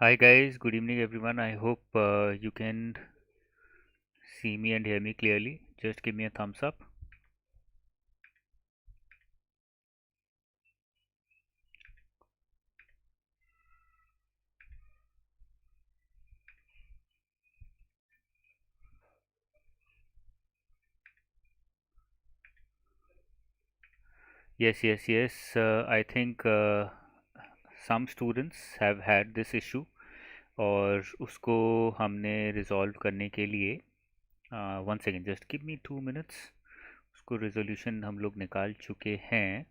Hi guys, good evening everyone. I hope you can see me and hear me clearly. Just give me a thumbs up. Yes. I think some students have had this issue और उसको हमने resolve करने के लिए one second just give me 2 minutes उसको resolution हम लोग निकाल चुके हैं.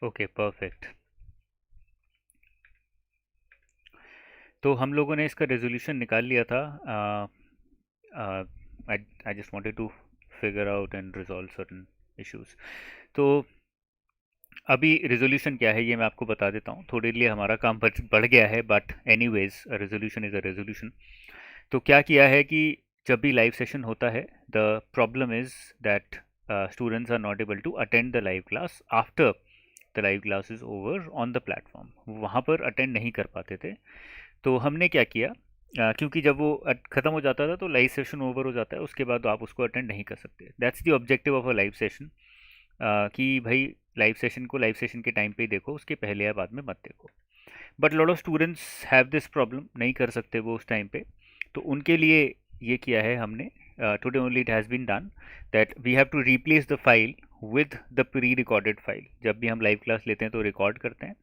Okay perfect. तो हम लोगों ने इसका रेजोल्यूशन निकाल लिया था. I just wanted to figure out and resolve certain issues. तो अभी रेजोल्यूशन क्या है ये मैं आपको बता देता हूँ. थोड़े लिए हमारा काम बढ़ गया है but anyways resolution is a resolution. तो क्या किया है कि जब भी लाइव सेशन होता है the problem is that students are not able to attend the live class after the live class is over on the platform. वहाँ पर अटेंड नहीं कर पाते थे. तो हमने क्या किया, क्योंकि जब वो ख़त्म हो जाता था तो लाइव सेशन ओवर हो जाता है, उसके बाद आप उसको अटेंड नहीं कर सकते. That's the objective of a live session. कि भाई लाइव सेशन को लाइव सेशन के टाइम पे ही देखो, उसके पहले या बाद में मत देखो. But lot of students have this problem, नहीं कर सकते वो उस टाइम पे. तो उनके लिए ये किया है हमने. Today only it has been done that we have to replace the file with the pre recorded file. जब भी हम लाइव क्लास लेते हैं तो रिकॉर्ड करते हैं,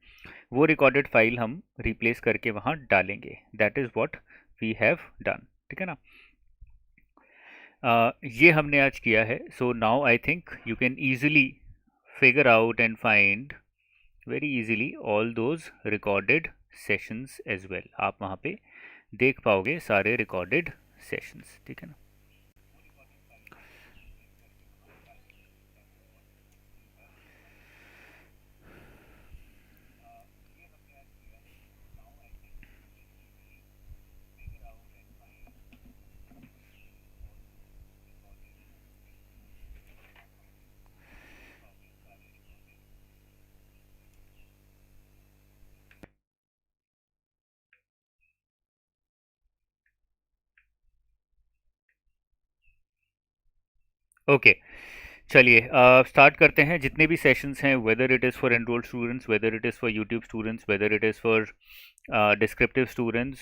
वो रिकॉर्डेड फाइल हम रिप्लेस करके वहाँ डालेंगे. That is what we have done. ठीक है ना. ये हमने आज किया है. So now I think you can easily figure out and find very easily all those recorded sessions as well. आप वहाँ पे देख पाओगे सारे recorded sessions. ठीक है ना. ओके चलिए स्टार्ट करते हैं. जितने भी सेशंस हैं, whether it is for enrolled students, whether it is for YouTube students, whether it is for descriptive students,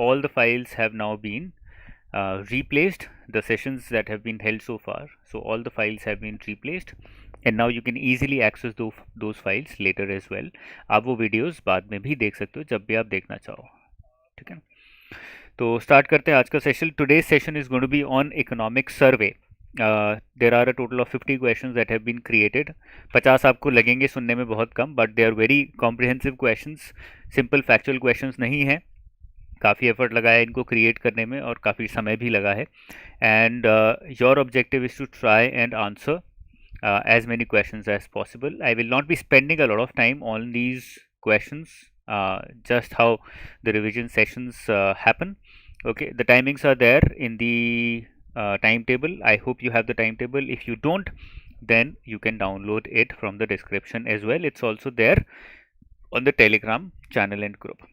all the files have now been replaced. The sessions that have been held so far, so all the files have been replaced and now you can easily access those files later as well. आप वो videos बाद में भी देख सकते हो जब भी आप देखना चाहो. ठीक है. तो स्टार्ट करते हैं आज का session. Today's session is going to be on economic survey. There are a total of 50 question that have been created. 50 आपको लगेंगे सुनने में बहुत कम, but they are very comprehensive questions. Simple factual questions नहीं है. काफ़ी एफर्ट लगा है इनको क्रिएट करने में और काफ़ी समय भी लगा है. And your objective is to try and answer as many questions as possible. I will not be spending a lot of time on these questions, just how the revision sessions happen. Okay, the timings are there in the timetable. I hope you have the timetable. If you don't, then you can download it from the description as well. It's also there on the Telegram channel and group.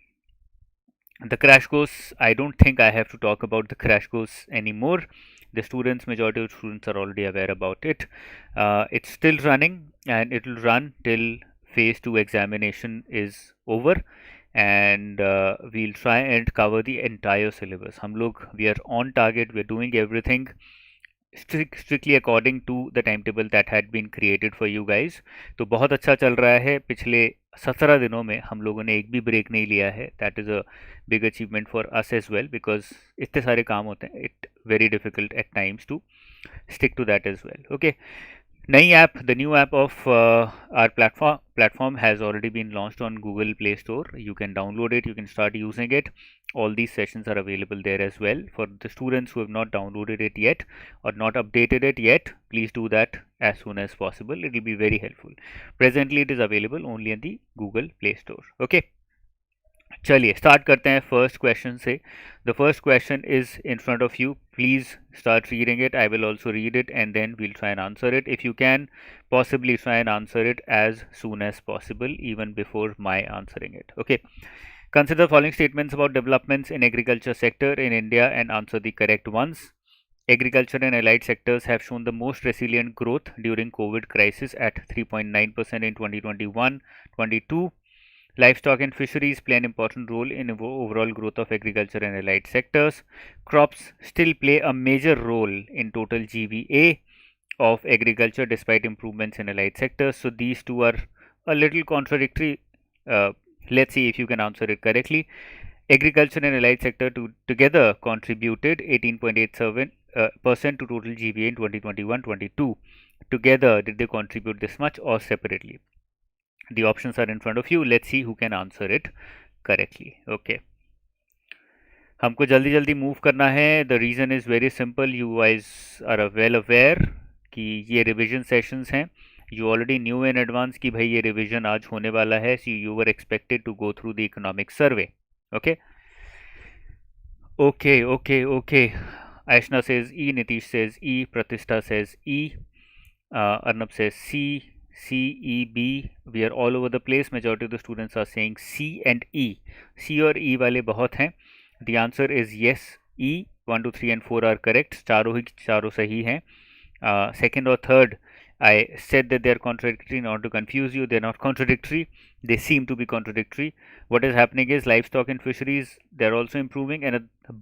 The crash course, I don't think I have to talk about the crash course anymore. The students, majority of students are already aware about it. It's still running and it will run till phase 2 examination is over, and we'll try and cover the entire syllabus. हम लोग, we are on target, we're doing everything strictly according to the timetable that had been created for you guys. तो बहुत अच्छा चल रहा है. पिछले 17 दिनों में हम लोगों ने एक भी ब्रेक नहीं लिया है. That is a big achievement for us as well, because इतने सारे काम होते हैं. It very difficult at times to stick to that as well. Okay. नई app, the new app of our platform has already been launched on Google Play Store. You can download it, you can start using it. All these sessions are available there as well. For the students who have not downloaded it yet or not updated it yet, please do that as soon as possible. It will be very helpful. Presently it is available only in the Google Play Store. Okay. चलिए start करते हैं first question से. The first question is in front of you. Please start reading it. I will also read it and then we'll try and answer it. If you can, possibly try and answer it as soon as possible, even before my answering it. Okay. Consider the following statements about developments in agriculture sector in India and answer the correct ones. Agriculture and allied sectors have shown the most resilient growth during COVID crisis at 3.9% in 2021-22. Livestock and fisheries play an important role in overall growth of agriculture and allied sectors. Crops still play a major role in total GVA of agriculture despite improvements in allied sectors. So these two are a little contradictory. Let's see if you can answer it correctly. Agriculture and allied sector together contributed 18.87% to total GVA in 2021-22. Together, did they contribute this much or separately? The options are in front of you. Let's see who can answer it correctly. Okay. हमको जल्दी जल्दी move करना है. The reason is very simple. You guys are well aware कि ये revision sessions हैं. You already knew in advance कि भाई ये रिवीजन आज होने वाला है. So you were expected to go through the economic survey. Okay okay okay okay. Aishna says E, Nitish says E, Pratishta says E, Arnab says C, C, E, B. We are all over the place. Majority of the students are saying C and E. C और E वाले बहुत हैं. The answer is yes, E. 1, 2, 3 and 4 are correct. चारों सही हैं. Second or third, I said that they are contradictory. Not to confuse you, they are not contradictory. They seem to be contradictory. What is happening is livestock and fisheries, they are also improving,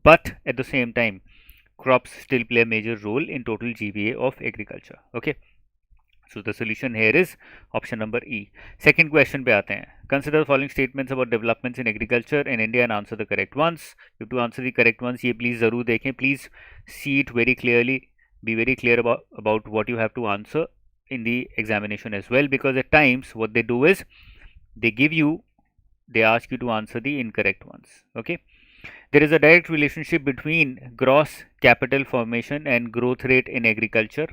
but at the same time, crops still play a major role in total GVA of agriculture. Okay. So the solution here is option number E. Second question पे आते हैं. Consider the following statements about developments in agriculture in India and answer the correct ones. You have to answer the correct ones. ये please ज़रूर देखें. Please see it very clearly. Be very clear about what you have to answer in the examination as well, because at times what they do is they ask you to answer the incorrect ones. Okay. There is a direct relationship between gross capital formation and growth rate in agriculture.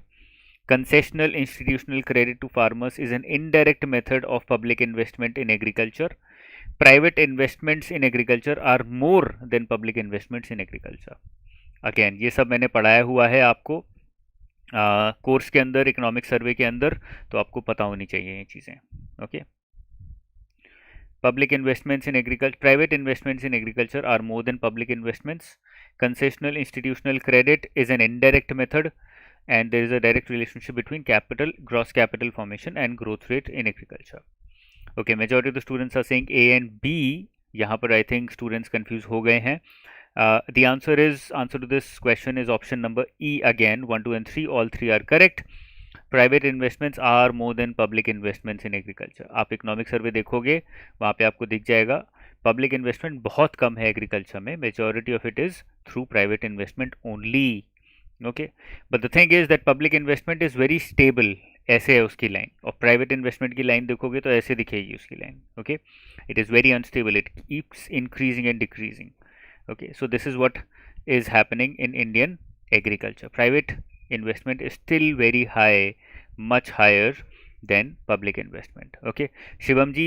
Concessional institutional credit to farmers is an indirect method of public investment in agriculture. Private investments in agriculture are more than public investments in agriculture. Again, ये सब मैंने पढ़ाया हुआ है आपको course के अंदर, economic survey के अंदर, तो आपको पता होनी चाहिए ये चीज़ें. Okay. Public investments in agriculture, private investments in agriculture are more than public investments. Concessional institutional credit is an indirect method, and there is a direct relationship between gross capital formation and growth rate in agriculture. Okay, majority of the students are saying A and B. यहाँ पर I think students confused हो गए हैं. The answer to this question is option number E again. 1, 2 and 3, all 3 are correct. Private investments are more than public investments in agriculture. आप economic survey देखोगे वहाँ पे आपको दिख जाएगा पब्लिक इन्वेस्टमेंट बहुत कम है एग्रीकल्चर में. Majority of it is through private investment only. Okay. But the thing is that public investment is very stable. ऐसे है उसकी लाइन, और प्राइवेट इन्वेस्टमेंट की लाइन देखोगे तो ऐसे दिखेगी उसकी line. Okay. It is very unstable. It keeps increasing and decreasing. Okay, so this is what is happening in Indian agriculture. Private investment is still very high, much higher than public investment. Okay, Shivam ji,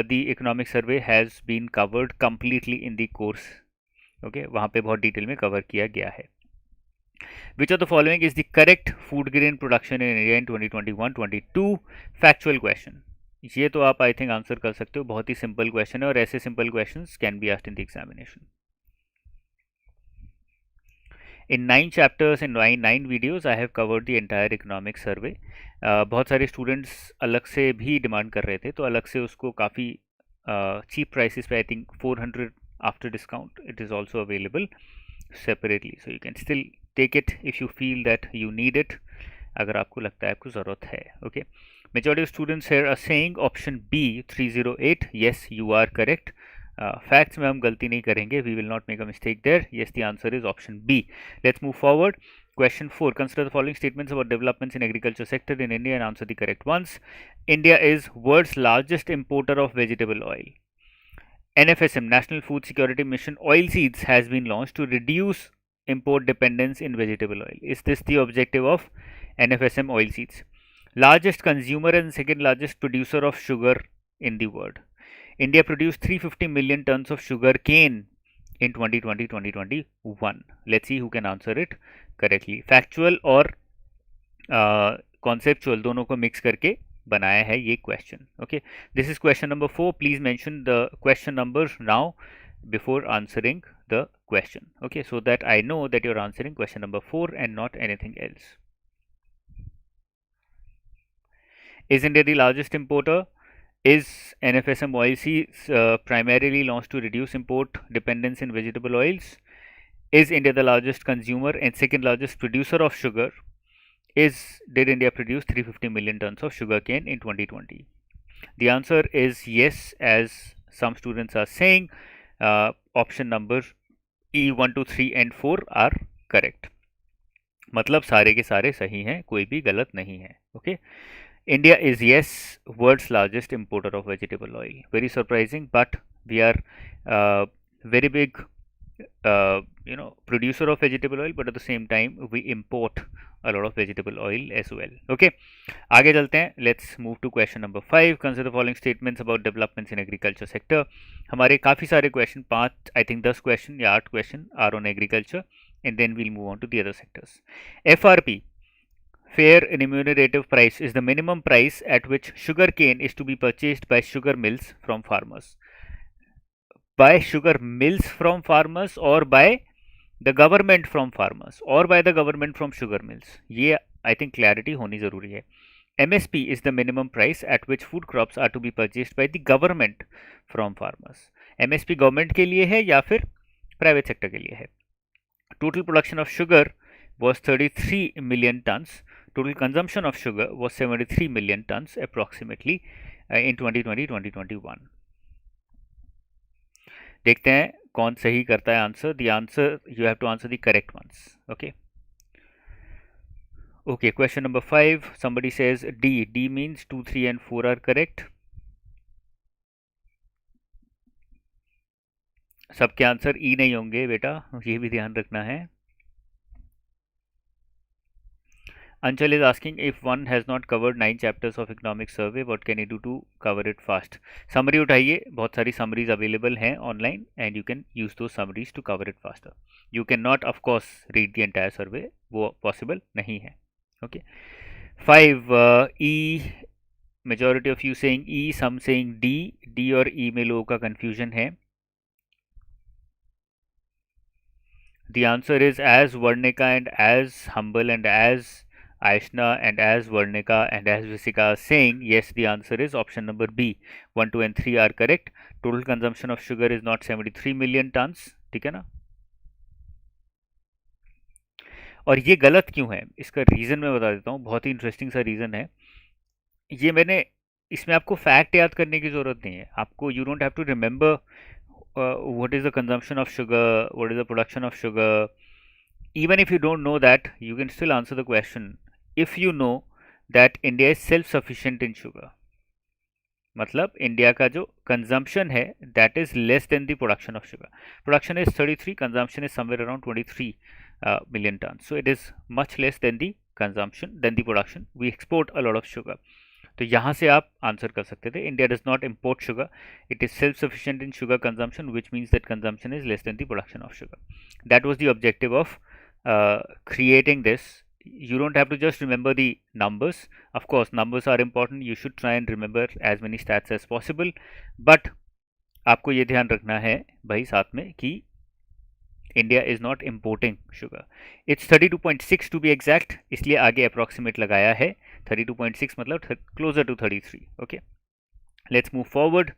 the economic survey has been covered completely in the course. Okay, वहाँ पे बहुत detail में cover किया गया है. Which of the following is the correct food grain production in India in 2021-22? Factual question. ये तो आप I think आंसर कर सकते हो. बहुत ही सिंपल क्वेश्चन है, और ऐसे simple questions can be asked in the examination. In 9 chapters and 9 videos, I have covered the entire economic survey. बहुत सारे स्टूडेंट्स अलग से भी डिमांड कर रहे थे, तो अलग से उसको काफ़ी चीप प्राइसेस पे, I think 400 after discount, it is also available separately. So you can still take it if you feel that you need it, अगर आपको लगता है आपको ज़रूरत है. Okay. Majority of students here are saying option B 308. Yes, you are correct. Facts में हम गलती नहीं करेंगे. We will not make a mistake there. Yes, the answer is option B. Let's move forward. Question 4. Consider the following statements about developments in agriculture sector in India and answer the correct ones. India is world's largest importer of vegetable oil. NFSM, National Food Security Mission Oilseeds, has been launched to reduce import dependence in vegetable oil. Is this the objective of NFSM Oilseeds? Largest consumer and second largest producer of sugar in the world. India produced 350 million tons of sugar cane in 2020-2021. Let's see who can answer it correctly. Factual और conceptual दोनों को mix करके बनाया है ये question. Okay, this is question number 4. Please mention the question numbers now before answering the question. Okay, so that I know that you're answering question number 4 and not anything else. Is India the largest importer? Is NFSM oilseeds primarily launched to reduce import dependence in vegetable oils? Is India the largest consumer and second largest producer of sugar? Did India produce 350 million tons of sugarcane in 2020? The answer is yes, as some students are saying. Option number E 1, 2, 3 and 4 are correct. मतलब सारे के सारे सही हैं, कोई भी गलत नहीं है. Okay. India is, yes, world's largest importer of vegetable oil. Very surprising, but we are very big producer of vegetable oil, but at the same time we import a lot of vegetable oil as well. Okay, आगे चलते हैं. Let's move to question number 5. Consider the following statements about developments in agriculture sector. हमारे काफ़ी सारे question, 5 I think 10 question या 8 question are on agriculture, and then we'll move on to the other sectors. FRP, Fair Remunerative Price, is the minimum price at which sugar cane is to be purchased by sugar mills from farmers. By sugar mills from farmers or by the government from farmers or by the government from sugar mills. ये I think clarity होनी ज़रूरी है. MSP is the minimum price at which food crops are to be purchased by the government from farmers. MSP government के लिए है या फिर private sector के लिए है. Total production of sugar was 33 million tons. Total consumption of sugar was 73 million tons approximately in 2020-2021. देखते हैं कौन सही करता है answer. The answer, you have to answer the correct ones. Okay. Okay, question number 5. Somebody says D. D means 2, 3 and 4 are correct. सबके answer ई नहीं होंगे बेटा, ये भी ध्यान रखना है. Anchal is asking, if one has not covered 9 chapters of economic survey, what can you do to cover it fast? Summary उठाइए, बहुत सारी summaries available हैं online and you can use those summaries to cover it faster. You cannot of course read the entire survey, वो possible नहीं है. Okay. 5 E, majority of you saying E, some saying D. D और E में लोगों का confusion है. The answer is as Varnika and as Humble and as Aishna and as Varnika and as Visika are saying, yes, the answer is option number B. 1, 2 and 3 are correct. Total consumption of sugar is not 73 million tons. ठीक है ना. और ये गलत क्यों है, इसका reason मैं बता देता हूँ. बहुत ही इंटरेस्टिंग सा रीज़न है ये. मैंने इसमें आपको फैक्ट याद करने की ज़रूरत नहीं है. आपको you don't have to remember what is the consumption of sugar, what is the production of sugar. Even if you don't know that, you can still answer the question if you know that India is self-sufficient in sugar. मतलब India का जो consumption है that is less than the production of sugar. Production is 33, consumption is somewhere around 23 million tons. So it is much less than the consumption, than the production. We export a lot of sugar. तो यहाँ से आप answer कर सकते थे. India does not import sugar, it is self sufficient in sugar consumption, which means that consumption is less than the production of sugar. That was the objective of creating this. You don't have to just remember the numbers. Of course, numbers are important. You should try and remember as many stats as possible. But आपको ये ध्यान रखना है भाई साथ में कि India is not importing sugar. It's 32.6 to be exact. इसलिए आगे approximate लगाया है. 32.6 मतलब closer to 33. Okay. Let's move forward.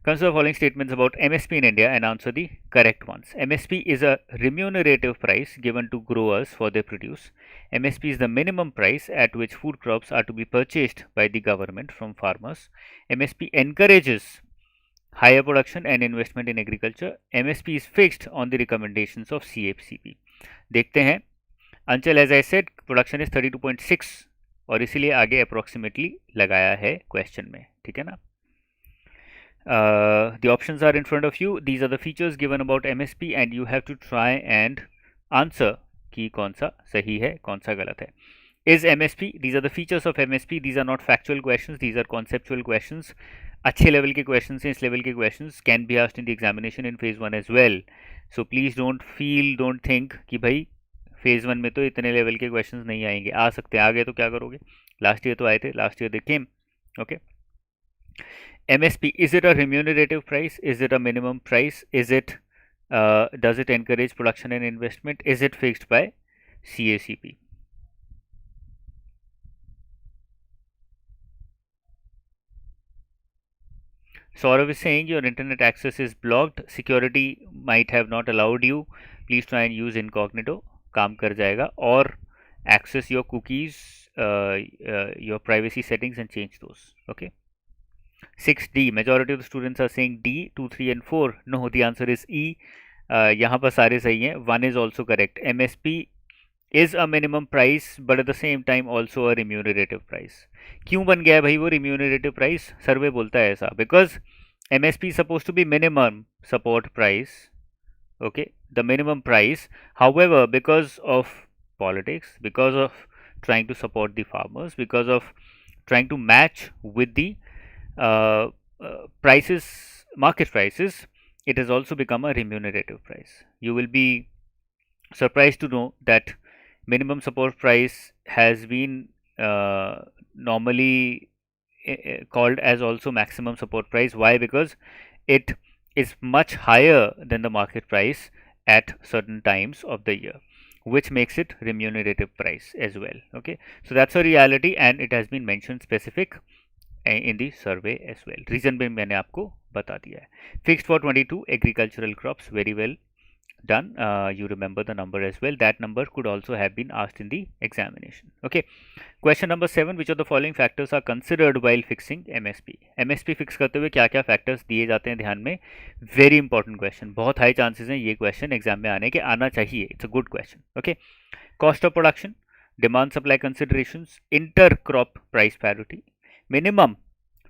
Consider the following statements about MSP in India and answer the correct ones. MSP is a remunerative price given to growers for their produce. MSP is the minimum price at which food crops are to be purchased by the government from farmers. MSP encourages higher production and investment in agriculture. MSP is fixed on the recommendations of CACP. देखते हैं. Until as I said, production is 32.6 और इसीलिए आगे approximately लगाया है question में. ठीक है ना. The options are in front of you. These are the features given about MSP and you have to try and answer कि कौन सा सही है कौन सा गलत है. Is MSP, these are the features of MSP, these are not factual questions, these are conceptual questions. अच्छे लेवल के questions हैं, इस लेवल के questions can be asked in the examination in phase 1 as well. So please don't think कि भाई phase 1 में तो इतने लेवल के questions नहीं आएंगे. आ सकते हैं, आ गए तो क्या करोगे. लास्ट ईयर तो आए थे, last year they came. Okay. MSP, is it a remunerative price? Is it a minimum price? Is it does it encourage production and investment? Is it fixed by CACP? Saurav is saying your internet access is blocked. Security might have not allowed you. Please try and use incognito. काम कर जाएगा. Or access your cookies, your privacy settings and change those. Okay. 6D. Majority of the students are saying D. 2, 3 and 4. No, the answer is E. यहाँ पर सारे सही हैं. 1 is also correct. MSP is a minimum price but at the same time also a remunerative price. क्यों बन गया है भाई वो remunerative price? सर्वे बोलता है ऐसा. Because MSP is supposed to be minimum support price. Okay, the minimum price. However, because of politics, because of trying to support the farmers, because of trying to match with the prices, market prices, it has also become a remunerative price. You will be surprised to know that minimum support price has been normally called as also maximum support price. Why? Because it is much higher than the market price at certain times of the year, which makes it remunerative price as well. Okay, so that's a reality and it has been mentioned specific in the survey as well. Reason भी मैंने आपको बता दिया है. Fixed for 22 agricultural crops, very well done. You remember the number as well. That number could also have been asked in the examination. Okay. Question number 7. Which of the following factors are considered while fixing MSP? MSP fix करते हुए क्या क्या factors दिए जाते हैं ध्यान में. Very important question. बहुत high chances हैं ये question exam में आने के, आना चाहिए. It's a good question. Okay. Cost of production, demand supply considerations, inter-crop price parity, minimum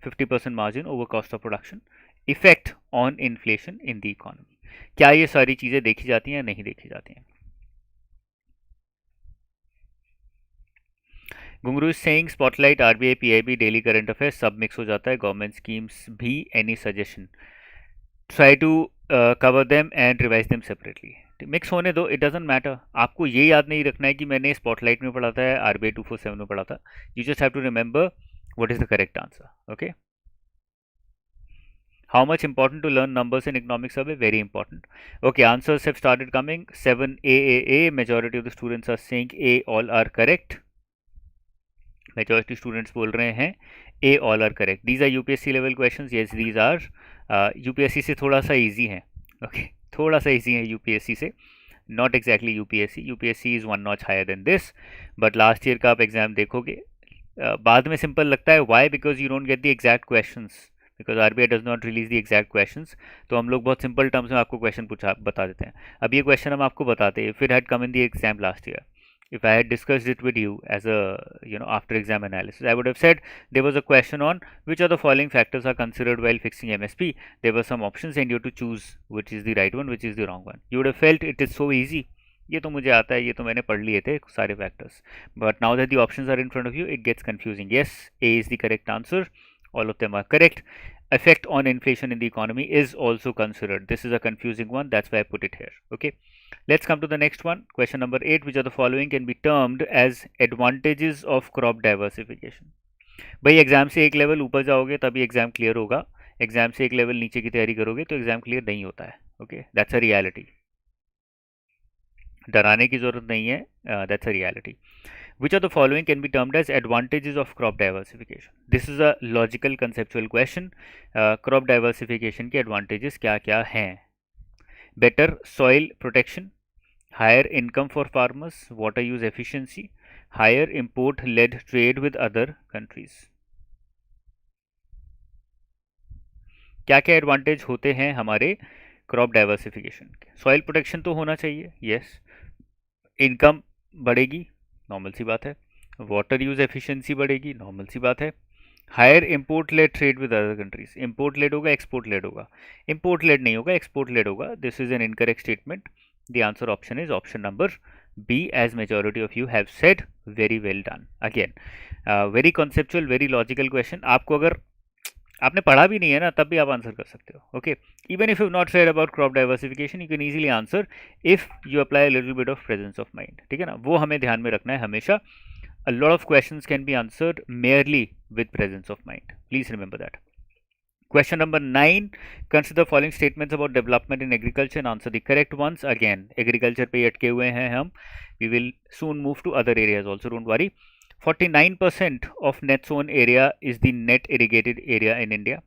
50% margin over cost of production, effect on inflation in the economy. क्या ये सारी चीजें देखी जाती हैं या नहीं देखी जाती हैं? Ghungroo is saying spotlight RBI PIB daily current affairs सब मिक्स हो जाता है. गवर्नमेंट स्कीम्स भी. Any suggestion? Try to cover them and revise them separately. Mix होने दो, इट डजंट मैटर. आपको ये याद नहीं रखना है कि मैंने स्पॉटलाइट में पढ़ा था, आरबीआई 247 में पढ़ा था. You just have to remember what is the correct answer. Okay. How much important to learn numbers in economic survey? Very important. Okay, answers have started coming. 7A. Majority of the students are saying A. All are correct. Majority students बोल रहे हैं A. All are correct. These are UPSC level questions. Yes, these are UPSC से थोड़ा सा easy हैं. Okay, थोड़ा सा easy है UPSC से. Not exactly UPSC. UPSC is one notch higher than this. But last year का आप exam देखोगे बाद में simple लगता है. Why? Because you don't get the exact questions. Because RBI does not release the exact questions. तो हम लोग बहुत सिंपल टर्म्स में आपको क्वेश्चन पूछा बता देते हैं. अब ये क्वेश्चन हम आपको बताते हैं. If it had come in the exam last year, if I had discussed it with you as a after exam analysis, I would have said there was a question on which of the following factors are considered while fixing MSP. There were some options and you have to choose which is the right one, which is the wrong one. You would have felt it is so easy. ये तो मुझे आता है, ये तो मैंने पढ़ लिए थे सारे factors. But now that the options are in front of you, it gets confusing. Yes, A is the correct answer. All of them are correct. Effect on inflation in the economy is also considered. This is a confusing one, that's why I put it here. Okay, let's come to the next one. Question number 8. Which of the following can be termed as advantages of crop diversification? भाई exam से एक level ऊपर जाओगे तभी exam clear होगा. Exam से एक level नीचे की तैयारी करोगे तो एग्जाम क्लियर नहीं होता है. Okay, that's a reality. डराने की जरूरत नहीं है. That's a reality. Which of the following can be termed as advantages of crop diversification? This is a logical conceptual question. Crop diversification के advantages क्या क्या हैं? Better soil protection, higher income for farmers, water use efficiency, higher import-led trade with other countries. क्या क्या advantage होते हैं हमारे crop diversification के? सॉइल प्रोटेक्शन तो होना चाहिए, यस. इनकम बढ़ेगी, नॉर्मल सी बात है. वाटर यूज एफिशिएंसी बढ़ेगी, नॉर्मल सी बात है. Higher import led trade with other countries. Import led होगा, एक्सपोर्ट लेड होगा? इम्पोर्ट लेड नहीं होगा, एक्सपोर्ट लेड होगा. This is an incorrect statement. The answer option is option number B, as majority of you have said. Very well done. Again very conceptual, very logical question. आपको अगर आपने पढ़ा भी नहीं है ना, तब भी आप आंसर कर सकते हो. Okay, even if you not read about crop diversification, you can easily answer if you apply little bit of presence of mind. ठीक है ना, वो हमें ध्यान में रखना है हमेशा. A lot of questions can be answered merely with presence of mind. Please remember that. Question number 9. Consider the following statements about development in agriculture and answer the correct ones. Again, agriculture पे अटके हुए हैं हम. We will soon move to other areas also. Don't worry. 49% of net sown area is the net irrigated area in India.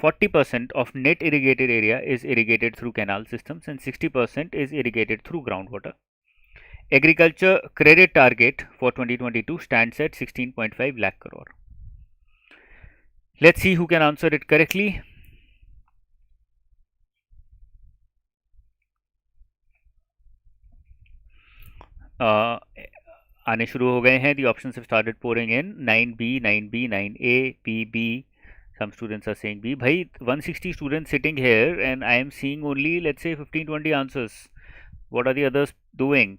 40% of net irrigated area is irrigated through canal systems and 60% is irrigated through groundwater. Agriculture credit target for 2022 stands at 16.5 lakh crore. Let's see who can answer it correctly. आने शुरू हो गए हैं. The options have started pouring in. 9B, 9B, 9A, PB. Some students are saying B. भाई 160 students sitting here and I am seeing only, let's say, 15-20 answers. What are the others doing?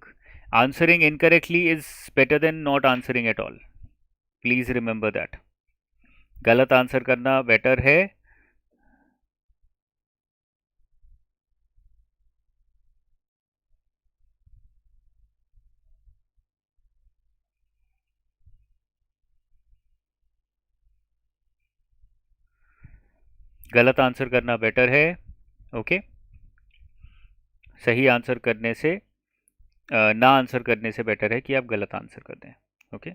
Answering incorrectly is better than not answering at all. Please remember that. गलत answer करना better है. गलत answer करना better है. Okay, सही answer करने से ना आंसर करने से बेटर है कि आप गलत आंसर कर दें. ओके,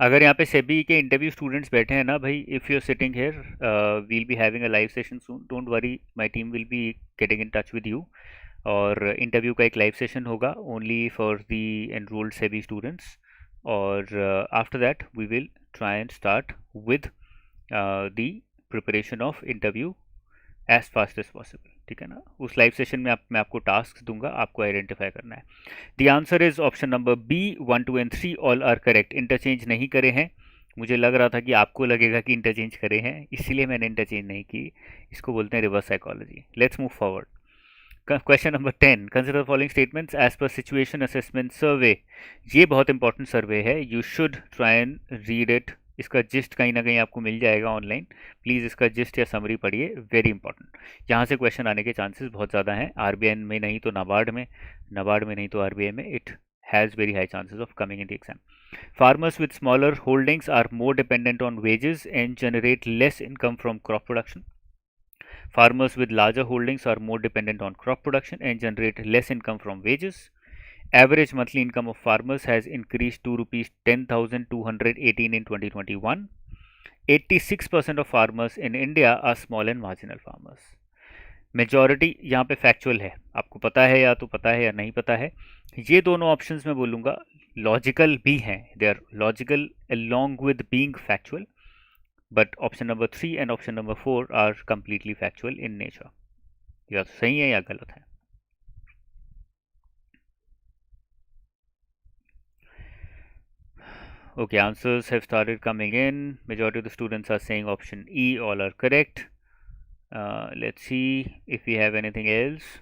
अगर यहाँ पे सेबी के इंटरव्यू स्टूडेंट्स बैठे हैं ना भाई, if you are sitting here, we'll be having a live session soon. Don't worry, my team will be getting in touch with you. और इंटरव्यू का एक लाइव सेशन होगा only for the enrolled SEBI students. और after that we will try and start with the preparation of interview as fast as possible. ठीक है ना, उस live session में मैं आपको टास्क दूंगा, आपको आइडेंटिफाई करना है. The answer is option number B. 1, 2 and 3 all are correct. Interchange नहीं करे हैं. मुझे लग रहा था कि आपको लगेगा कि इंटरचेंज करे हैं, इसीलिए मैंने इंटरचेंज नहीं की. इसको बोलते हैं reverse psychology. Let's move forward. Question number 10. Consider following statements as per situation assessment survey. ये बहुत इंपॉर्टेंट सर्वे है. You should try and read it. इसका जिस्ट कहीं ना कहीं आपको मिल जाएगा ऑनलाइन. प्लीज़ इसका जिस्ट या समरी पढ़िए, वेरी इंपॉर्टेंट. यहाँ से क्वेश्चन आने के चांसेस बहुत ज़्यादा हैं. आरबीआई में नहीं तो नाबार्ड में, नाबार्ड में नहीं तो आरबीआई में. It has very high chances of coming in the exam. Farmers with smaller holdings are more dependent on wages and generate less income from crop production. Farmers with larger holdings are more dependent on crop production and generate less income from wages. Average monthly income of farmers has increased to rupees 10,218 in 2021. 86% of farmers in India are small and marginal farmers. Majority यहाँ पे factual है. आपको पता है या तो पता है या नहीं पता है. ये दोनों ऑप्शंस में बोलूँगा लॉजिकल भी हैं. They are logical along with being factual. But option number 3 and option number 4 are completely factual in nature. या तो सही है या गलत है. Okay, answers have started coming in. Majority of the students are saying option E. All are correct. Let's see if we have anything else.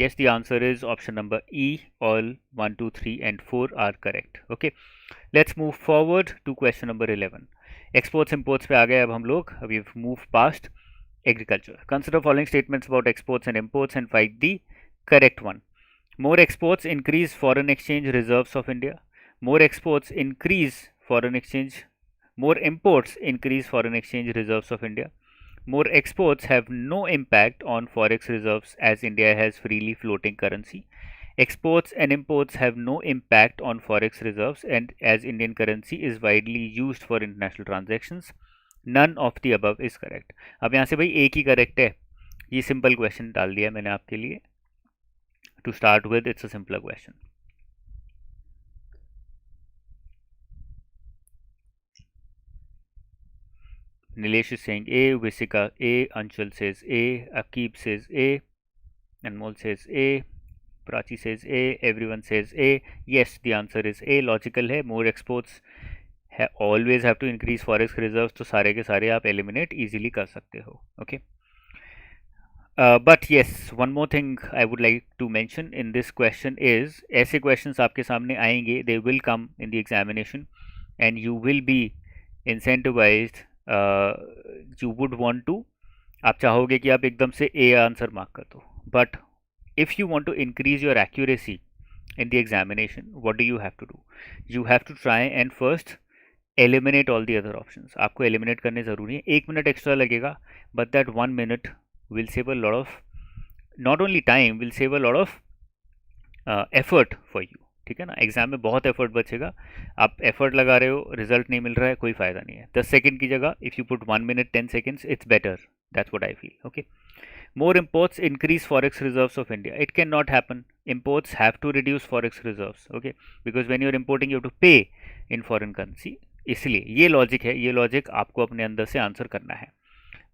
Yes, the answer is option number E. All 1, 2, 3 and 4 are correct. Okay, let's move forward to question number 11. Exports imports पे आ गए अब हम लोग. We move past agriculture. Consider following statements about exports and imports and find the correct one. More exports increase foreign exchange reserves of India. More exports increase foreign exchange. More imports increase foreign exchange reserves of India. More exports have no impact on forex reserves as India has freely floating currency. Exports and imports have no impact on forex reserves and as Indian currency is widely used for international transactions. None of the above is correct. अब यहाँ से भाई एक ही correct है. ये simple question डाल दिया मैंने आपके लिए. To start with, it's a simpler question. Nilesh is saying A, Visika A, Anshul says A, Akib says A, Anmol says A, Prachi says A, everyone says A. Yes, the answer is A. Logical है. More exports always have to increase forex reserves, तो सारे के सारे आप eliminate easily कर सकते हो. Okay. But yes, one more thing I would like to mention in this question is ऐसे questions आपके सामने आएंगे, they will come in the examination and you will be incentivized. You would want to, आप चाहोगे कि आप एकदम से A आंसर मार्क कर दो. But if you want to increase your accuracy in the examination, what do you have to do? You have to try and first eliminate all the other options. आपको eliminate करने ज़रूरी है. 1 minute extra लगेगा, but that 1 minute will save a lot of, not only time, will save a lot of effort for you. ठीक है ना. Exam में बहुत एफर्ट बचेगा. आप एफर्ट लगा रहे हो, रिजल्ट नहीं मिल रहा है, कोई फायदा नहीं है. 10 सेकंड की जगह if you put 1 minute 10 seconds, it's better. That's what I feel. Okay. More imports increase forex reserves of India. It cannot happen. Imports have to reduce forex reserves. Okay. Because when you're importing, you have to pay in foreign currency. इसलिए ये logic है. ये logic आपको अपने अंदर से answer करना है.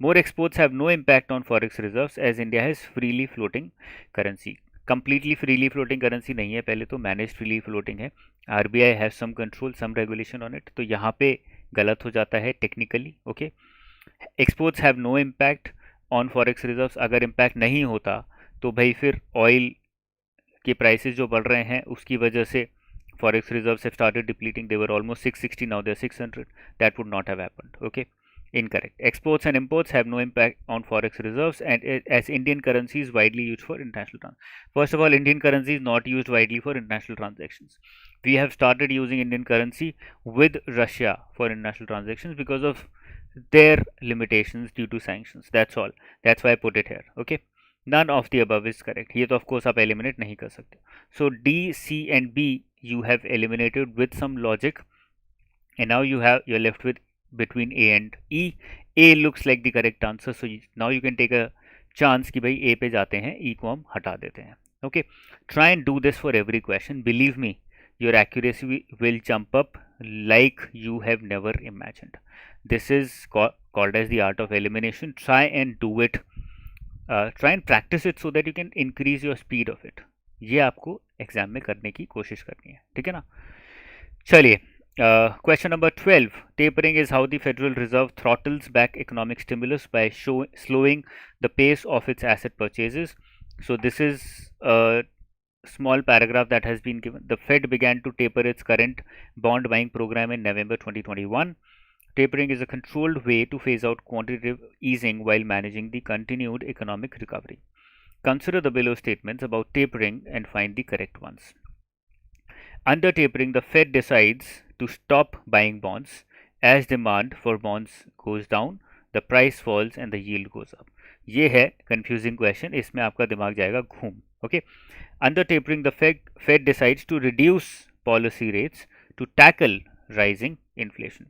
More exports have no impact on forex reserves as India has freely floating currency. Completely freely floating currency नहीं है, पहले तो managed freely floating है. RBI has some control, some regulation on it. तो यहाँ पे गलत हो जाता है technically. Okay. Exports have no impact on forex reserves. अगर impact नहीं होता तो भाई फिर oil के prices जो बढ़ रहे हैं उसकी वजह से forex reserves have started depleting. They were almost 660, now they're 600. That would not have happened. Okay. Incorrect. Exports and imports have no impact on forex reserves and as Indian currency is widely used for international transactions. First of all, Indian currency is not used widely for international transactions. We have started using Indian currency with Russia for international transactions because of their limitations due to sanctions. That's all. That's why I put it here. Okay. None of the above is correct. ये तो of course आप eliminate नहीं कर सकते. So D, C and B you have eliminated with some logic and now you're left with between A and E. A looks like the correct answer, so now you can take a chance कि भाई A पे जाते हैं, E को हम हटा देते हैं. Okay, try and do this for every question. Believe me, your accuracy will jump up like you have never imagined. This is called as the art of elimination. Try and do it. Try and practice it so that you can increase your speed of it. ये आपको exam में करने की कोशिश करनी है. ठीक है ना. चलिए. Question number 12. Tapering is how the Federal Reserve throttles back economic stimulus by slowing the pace of its asset purchases. So this is a small paragraph that has been given. The Fed began to taper its current bond buying program in November 2021. Tapering is a controlled way to phase out quantitative easing while managing the continued economic recovery. Consider the below statements about tapering and find the correct ones. Under tapering, the Fed decides to stop buying bonds. As demand for bonds goes down, the price falls and the yield goes up. ये है confusing question. इसमें आपका दिमाग जाएगा घूम. Okay. Under tapering, the Fed decides to reduce policy rates to tackle rising inflation.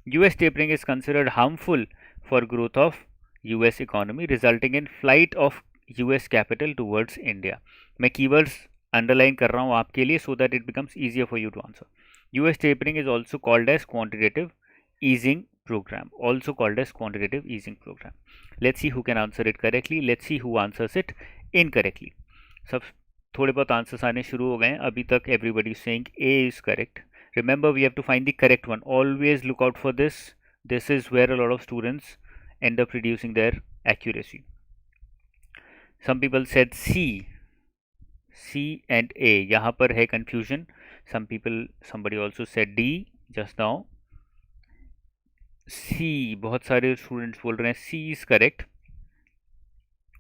US tapering is considered harmful for growth of US economy, resulting in flight of US capital towards India. मैं keywords underline कर रहा हूँ आपके लिए so that it becomes easier for you to answer. US tapering is also called as quantitative easing program. Also called as quantitative easing program. Let's see who can answer it correctly. Let's see who answers it incorrectly. सब थोड़े बहुत answers आने शुरू हो गए हैं. अभी तक everybody is saying A is correct. Remember, we have to find the correct one. Always look out for this. This is where a lot of students end up reducing their accuracy. Some people said C. C and A. यहाँ पर है confusion. Somebody also said D just now. C. बहुत सारे students बोल रहे हैं C is correct.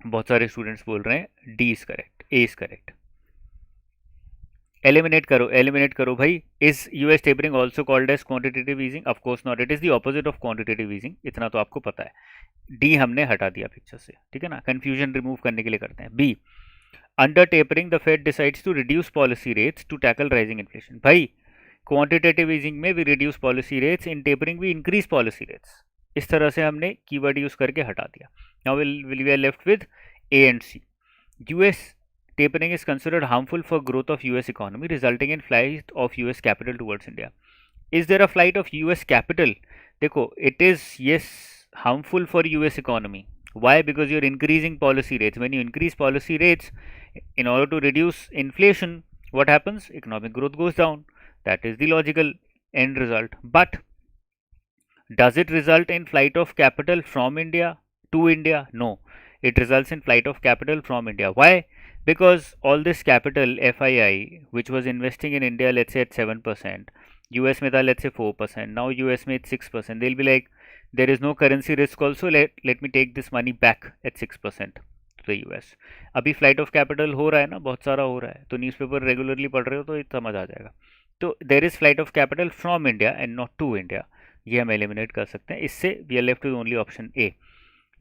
बहुत सारे students बोल रहे हैं D is correct. A is correct. Eliminate करो भाई. Is US tapering also called as quantitative easing? Of course not, it is the opposite of quantitative easing, इतना तो आपको पता है. डी हमने हटा दिया पिक्चर से, ठीक है ना, कंफ्यूजन रिमूव करने के लिए करते हैं. B, under tapering the Fed decides to reduce policy rates to tackle rising inflation. भाई क्वांटिटेटिव ईजिंग में we reduce policy rates, in tapering we increase policy rates. इस तरह से हमने कीवर्ड यूज करके हटा दिया. Now we are left with A and C. US tapering is considered harmful for growth of US economy, resulting in flight of US capital towards India. Is there a flight of US capital? देखो, it is yes harmful for US economy. Why? Because you're increasing policy rates. When you increase policy rates, in order to reduce inflation, what happens? Economic growth goes down. That is the logical end result. But does it result in flight of capital from India to India? No. It results in flight of capital from India. Why? Because all this capital FII, which was investing in India, let's say at 7%, US में था let's say 4%, now US में it's 6%. They'll be like, there is no currency risk also, let me take this money back at 6% to the US. अभी flight of capital हो रहा है ना, बहुत सारा हो रहा है, तो न्यूज़पेपर रेगुलरली पढ़ रहे हो तो ये समझ आ जाएगा. तो there is flight of capital from India and not to India. ये हम एलिमिनेट कर सकते हैं. इससे we are left with only option A.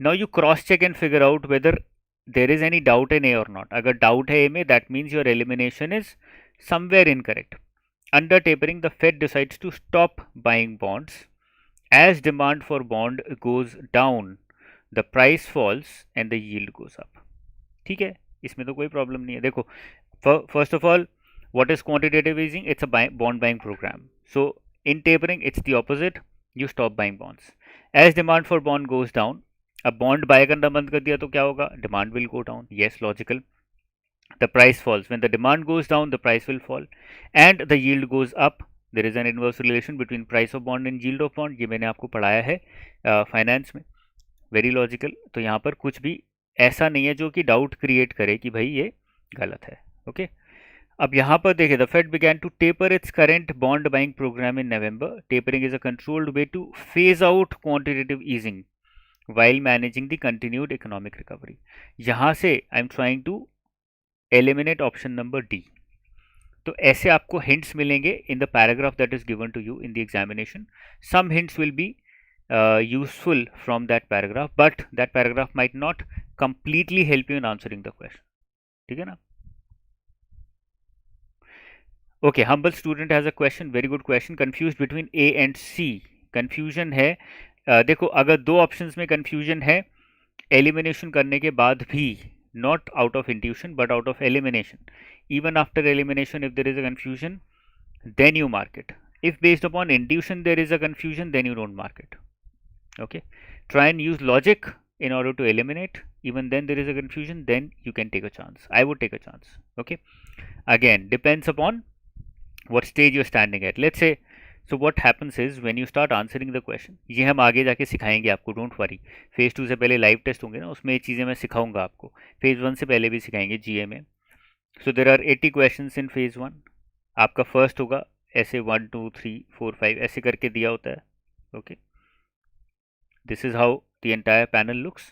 Now you cross check and figure out whether there is any doubt in A or not. अगर doubt है A में, that means your elimination is somewhere incorrect. Under tapering the Fed decides to stop buying bonds as demand for bond goes down, the price falls and the yield goes up. ठीक है, इसमें तो कोई problem नहीं है. देखो, first of all, what is quantitative easing? It's a bond buying program. So in tapering, it's the opposite. You stop buying bonds. As demand for bond goes down, अब bond buy करना बंद कर दिया तो क्या होगा? Demand will go down. Yes, logical. The price falls. When the demand goes down, the price will fall, and the yield goes up. There is an inverse relation between price of bond and yield of bond. ये मैंने आपको पढ़ाया है finance में. Very logical. तो यहाँ पर कुछ भी ऐसा नहीं है जो कि डाउट क्रिएट करे कि भाई ये गलत है. ओके. अब यहाँ पर देखिए, the Fed began to taper its current bond buying program in November. Tapering is a controlled way to phase out quantitative easing while managing the continued economic recovery. यहाँ से I am trying to eliminate option number D. तो ऐसे आपको hints मिलेंगे in the paragraph that is given to you in the examination. Some hints will be useful from that paragraph, but that paragraph might not completely help you in answering the question. ठीक है ना? Okay, humble student has a question, very good question. Confuse between A and C. Confusion है. देखो, अगर दो options में confusion है elimination करने के बाद भी, not out of intuition but out of elimination, even after elimination if there is a confusion, then you mark it. If based upon intuition there is a confusion, then you don't mark it. Okay, try and use logic in order to eliminate. Even then there is a confusion, then you can take a chance. I would take a chance. Okay, again depends upon what stage you're standing at. Let's say, so what happens is when you start answering the question, ये हम आगे जाके सिखाएंगे आपको, don't worry. Phase 2 से पहले live test होंगे ना, उसमें ये चीज़ें मैं सिखाऊंगा आपको. फेज़ 1 से पहले भी सिखाएंगे जीए में. So there are 80 questions in phase 1. आपका फर्स्ट होगा ऐसे 1 2 3 4 5 ऐसे करके दिया होता है. Okay, this is how the entire panel looks.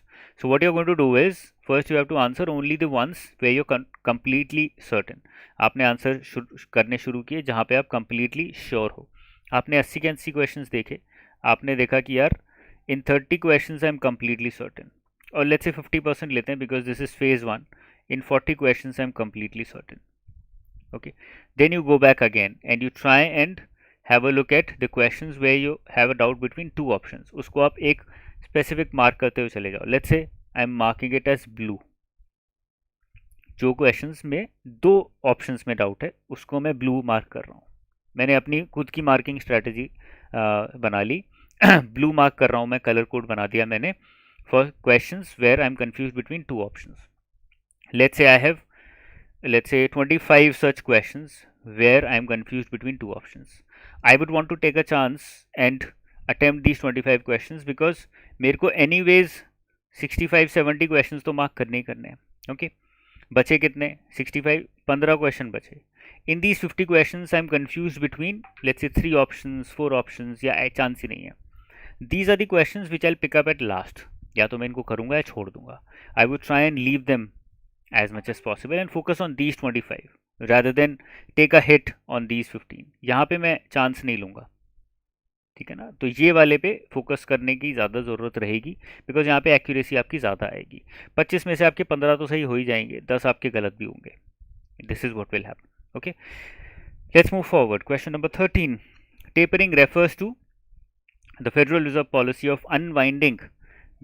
So what you are going to do is, first you have to answer only the ones where you completely certain. आपने answer करने शुरू किए जहाँ पे आप कंप्लीटली श्योर हो. आपने 80 के 80 क्वेश्चंस देखे, आपने देखा कि यार इन 30 questions I am completely certain, और लेट्स से 50% लेते हैं because this is phase 1. In 40 questions I am completely certain. Okay, then you go back again and you try and have a look at the questions where you have a doubt between two options. उसको आप एक specific mark करते हुए चले जाओ. Let's say I am marking it as blue. जो questions में दो options में doubt है उसको मैं blue mark कर रहा हूँ. मैंने अपनी खुद की marking strategy बना ली. blue mark कर रहा हूँ मैं, color code बना दिया मैंने for questions where I am confused between two options. Let's say I have, let's say 25 such questions where I am confused between two options. I would want to take a chance and attempt these 25 questions because मेरे को anyways 65-70 questions तो mark करने ही करने हैं. Okay, बचे कितने? 65, 15 question बचे. In these 50 questions I am confused between let's say 3 options, 4 options, या chance ही नहीं है. These are the questions which I'll pick up at last. या तो मैं इनको करूँगा या छोड़ दूँगा. I would try and leave them as much as possible and focus on these 25. rather than take a hit on these 15. यहाँ पे मैं चांस नहीं लूँगा, ठीक है ना। तो ये वाले पे फोकस करने की ज़्यादा ज़रूरत रहेगी, बिकॉज यहाँ पे एक्यूरेसी आपकी ज़्यादा आएगी। 25 में से आपके 15 तो सही हो ही जाएंगे, 10 आपके गलत भी होंगे। This is what will happen. Okay, let's move forward. Question number 13, tapering refers to the Federal Reserve policy of unwinding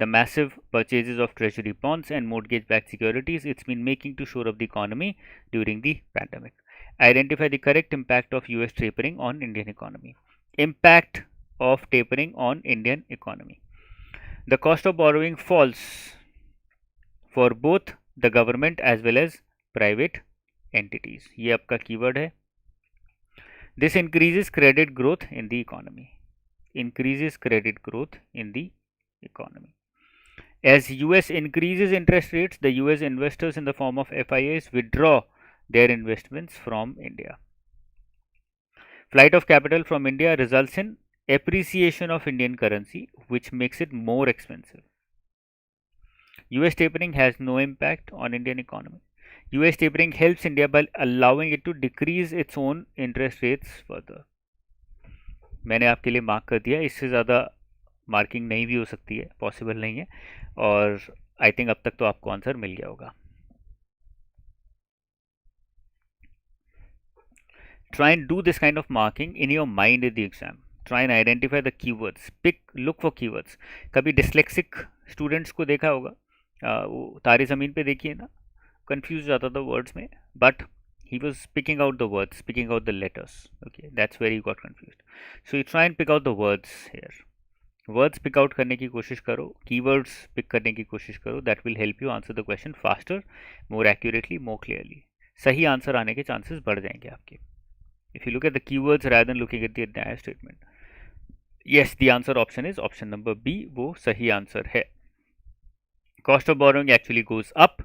the massive purchases of treasury bonds and mortgage-backed securities it's been making to shore up the economy during the pandemic. Identify the correct impact of US tapering on Indian economy. Impact of tapering on Indian economy. The cost of borrowing falls for both the government as well as private entities. ये आपका keyword है. This increases credit growth in the economy. Increases credit growth in the economy. As US increases interest rates, the US investors in the form of FIAs withdraw their investments from India. Flight of capital from India results in appreciation of Indian currency, which makes it more expensive. US tapering has no impact on Indian economy. US tapering helps India by allowing it to decrease its own interest rates further. मैंने आपके लिए mark कर दिया, इससे ज़्यादा marking नहीं भी हो सकती है, पॉसिबल नहीं है, और आई थिंक अब तक तो आपको आंसर मिल गया होगा. Try and do this kind of marking in your mind in the exam. Try and identify the keywords. Look for keywords. कभी dyslexic students को देखा होगा, वो तारे ज़मीन पे देखिए ना, कंफ्यूज जाता था वर्ड्स में, but he was picking out the words, picking out the letters. Okay, that's where he got confused. So you try and pick out the words here. Words pick out करने की कोशिश करो, keywords pick करने की कोशिश करो. That will help you answer the question faster, more accurately, more clearly. सही answer आने के चांसेस बढ़ जाएंगे आपके. If you look at the keywords rather than looking at the entire statement. Yes, the answer option is option number B. वो सही answer है. Cost of borrowing actually goes up.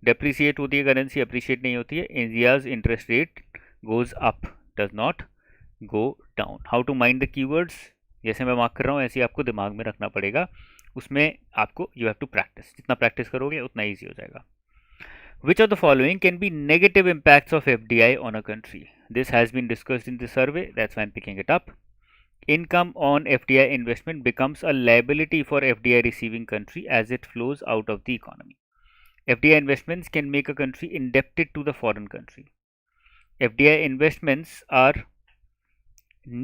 Depreciate होती है करेंसी, अप्रिशिएट नहीं होती है. India's interest rate goes up, does not go down. How to mind the keywords, जैसे मैं मार्क कर रहा हूँ ऐसे ही आपको दिमाग में रखना पड़ेगा. उसमें आपको यू हैव टू प्रैक्टिस, जितना प्रैक्टिस करोगे उतना ईजी हो जाएगा. Which of the following can be negative impacts of FDI on a country. This has been discussed in the survey, that's why I am picking it up. Income on FDI investment becomes a liability for FDI receiving country as it flows out of the economy. FDI investments can make a country indebted to the foreign country. FDI investments are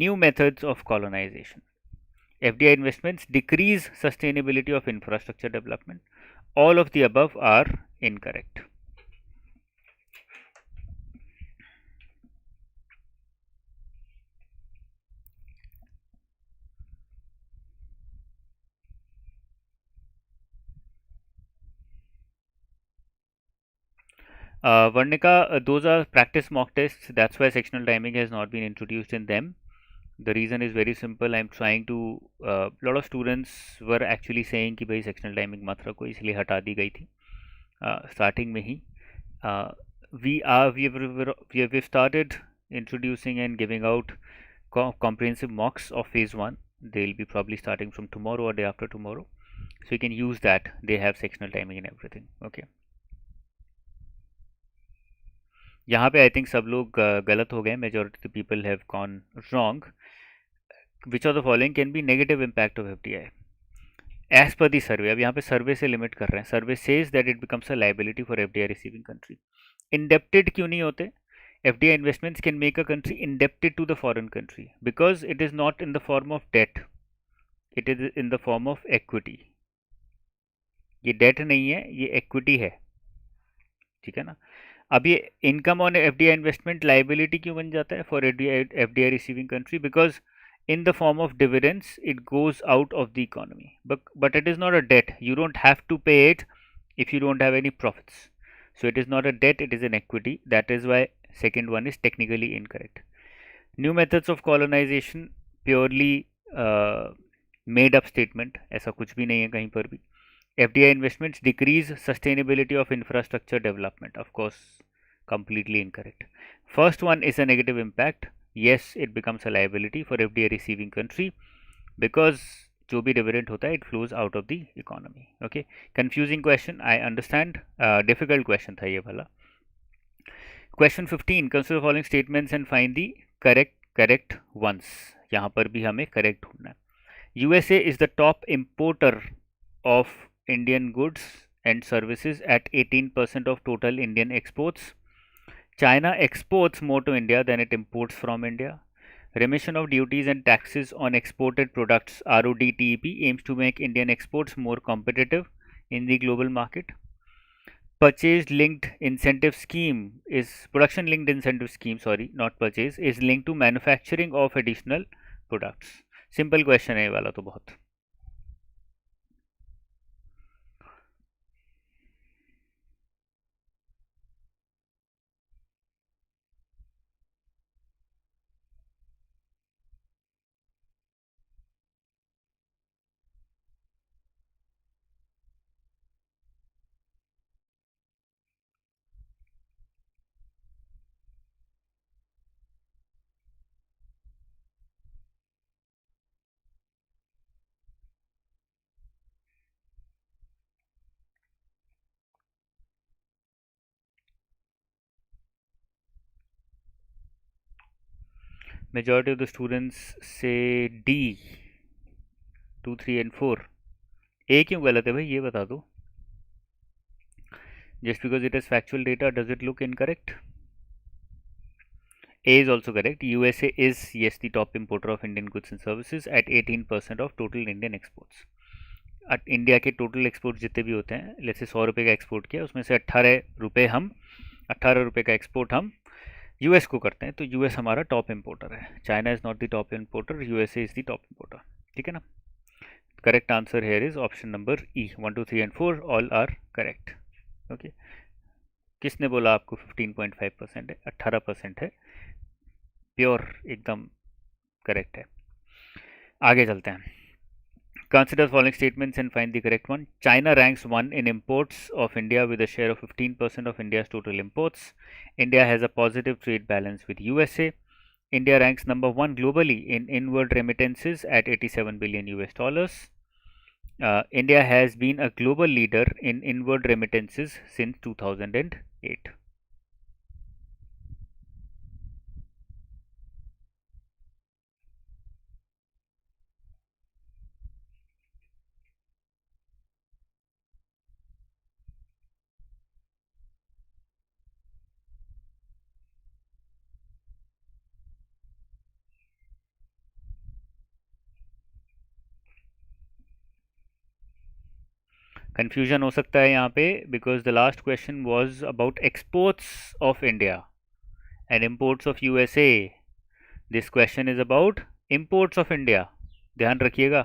new methods of colonization. FDI investments decrease sustainability of infrastructure development. All of the above are incorrect. Varnika, those are practice mock tests. That's why sectional timing has not been introduced in them. The reason is very simple. I'm trying to. Lot of students were actually saying कि भाई sectional timing मत रखो, इसलिए हटा दी गई थी starting में ही. We've started introducing and giving out comprehensive mocks of phase 1. They'll be probably starting from tomorrow or day after tomorrow. So you can use that. They have sectional timing and everything. Okay. यहाँ पे I think सब लोग गलत हो गए. Majority of people have gone wrong. Which of the following can be negative impact of FDI as per the सर्वे. अब यहाँ पे सर्वे से लिमिट कर रहे हैं. Survey says that it becomes a liability for FDI receiving country. Indebted क्यों नहीं होते? FDI investments can make a country indebted to the foreign country because it is not in the form of debt, it is in the form of equity. ये debt नहीं है, ये equity है, ठीक है ना. अब ये income on FDI investment liability क्यों बन जाता है for FDI receiving country? Because in the form of dividends it goes out of the economy, but it is not a debt. You don't have to pay it if you don't have any profits. So it is not a debt, it is an equity. That is why second one is technically incorrect. New methods of colonization, purely made up statement. ऐसा कुछ भी नहीं है कहीं पर भी. FDI investments decrease sustainability of infrastructure development. Of course, completely incorrect. First one is a negative impact. Yes, it becomes a liability for FDI receiving country because जो भी dividend होता है it flows out of the economy. Okay, confusing question, I understand. Difficult question था ये वाला. Question 15, consider following statements and find the correct ones. यहाँ पर भी हमें करेक्ट ढूंढना है. USA is the top importer of Indian goods and services at 18% of total Indian exports. China exports more to India than it imports from India. Remission of duties and taxes on exported products (RODTEP) aims to make Indian exports more competitive in the global market. Production linked incentive scheme, sorry, not purchase, is linked to manufacturing of additional products. Simple question है ये वाला तो बहुत. Majority of the students say D, 2, 3 and 4. A क्यों गलत है भाई, ये बता दो. Just because it is factual data, does it look incorrect? A is also correct. USA is, yes, the top importer of Indian goods and services at 18% of total Indian exports. India के total export जितने भी होते हैं, जैसे 100 रुपये का export किया, उसमें से 18 रुपये का एक्सपोर्ट हम यूएस को करते हैं, तो यूएस हमारा टॉप इंपोर्टर है. China is not the top importer, USA is the top importer. ठीक है ना. Correct answer here is option number E. 1, 2, 3 and 4 all are correct. Okay. किसने बोला आपको 15.5% है? 18% है. प्योर एकदम करेक्ट है. आगे चलते हैं. Consider following statements and find the correct one. China ranks 1 in imports of India with a share of 15% of India's total imports. India has a positive trade balance with USA. India ranks number 1 globally in inward remittances at 87 billion US dollars. India has been a global leader in inward remittances since 2008. Confusion हो सकता है यहाँ पे, because the last question was about exports of India and imports of USA. This question is about imports of India. ध्यान रखिएगा,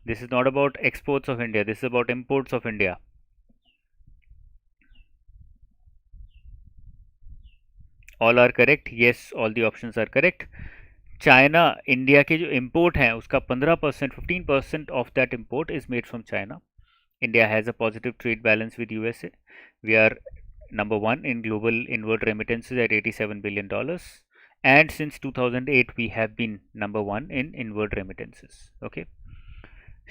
this is not about exports of India, this is about imports of India. All are correct. Yes, all the options are correct. China, India के जो import हैं उसका 15%, 15% of that import is made from China. India has a positive trade balance with USA. We are number 1 in global inward remittances at $87 billion. And since 2008, we have been number 1 in inward remittances. Okay.